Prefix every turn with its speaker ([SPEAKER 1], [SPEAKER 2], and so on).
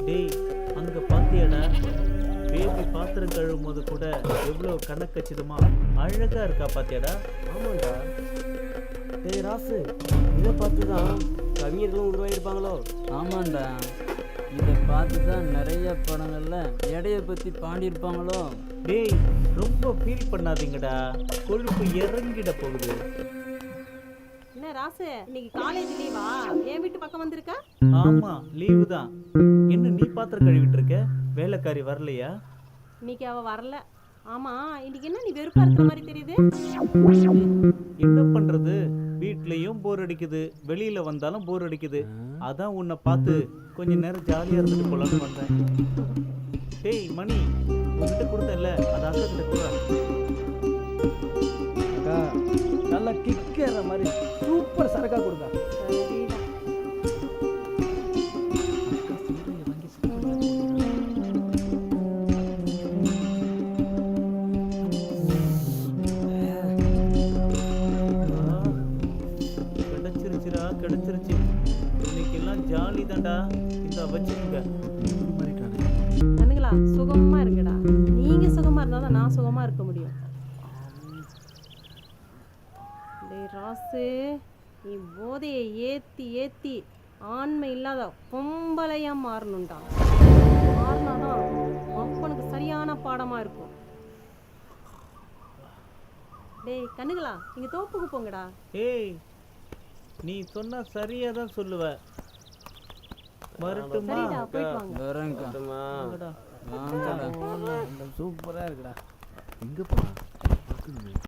[SPEAKER 1] டேய், அங்க பாத்தியாடா, பேபி பாத்திரம் கழுவும் போது கூட எவ்வளவு கணக்கச்சிதமா அழகா இருக்கா பாத்தியாடா.
[SPEAKER 2] ஆமாண்டா. டேய் ராசு, இதை பார்த்து தான் கவிஞர்களும் உருவாகியிருப்பாங்களோ?
[SPEAKER 3] ஆமாண்டா, இதை பார்த்து தான் நிறைய படங்கள்ல எடையை பற்றி பாடியிருப்பாங்களோ.
[SPEAKER 1] டேய், ரொம்ப ஃபீல் பண்ணாதீங்கடா, கொழுப்பு இறங்கிட போகுது.
[SPEAKER 4] என்ன ராசு, இன்னைக்கு காலேஜ் லீவா? என் வீட்டு பக்கம் வந்திருக்க?
[SPEAKER 1] ஆமா, லீவு தான். என்ன நீ பாத்திரம் கழுவிட்டு இருக்க? வேலைக்காரி வரலையா?
[SPEAKER 4] இன்னைக்கு அவ வரல. ஆமா, இன்னைக்கு என்ன நீ வெறுப்பா இருக்கிற மாதிரி தெரியுது?
[SPEAKER 1] என்ன பண்றது, வீட்லயும் போர் அடிக்குது, வெளியில வந்தாலும் போர் அடிக்குது. அதான் உன்னை பார்த்து கொஞ்ச நேரம் ஜாலியா இருந்துட்டு போலான்னு வந்தேன். டேய் மணி, உன்கிட்ட கொடுத்தேன்ல, அது அக்கா கிட்ட கூட.
[SPEAKER 2] அக்கா, நல்லா கிக்கேற மாதிரி சூப்பர் சரக்கா கொடுக்கா.
[SPEAKER 4] சரிடா.
[SPEAKER 1] கிடைச்சிருச்சுடா, கிடைச்சிருச்சு. இன்னைக்கெல்லாம் ஜாலி தான்டா. இந்த வச்சுக்கோங்க.
[SPEAKER 4] கண்ணுங்களா, சுகமா இருக்குடா. நீங்க சுகமா இருந்தா தான் நான் சுகமா இருக்க முடியும். டேய் ராசு, நீ போதையை ஏத்தி ஏத்தி ஆண்மை இல்லாத பொம்பளையா மாறணும்டா. மாறினாதான் அப்பனுக்கு சரியான பாடமா இருக்கும். டேய் கண்ணுங்களா, நீங்க தோப்புக்கு போங்கடா.
[SPEAKER 1] ஏய், நீ சொன்னா சரியா தான் சொல்லுவ. வரட்டுமா?
[SPEAKER 4] சரிடா, போயிட்டு வாங்க.
[SPEAKER 3] வரேங்க்கா.
[SPEAKER 1] வாங்கடா.
[SPEAKER 3] வாங்கடா.
[SPEAKER 2] சூப்பரா இருக்குடா.
[SPEAKER 5] எங்க போறா?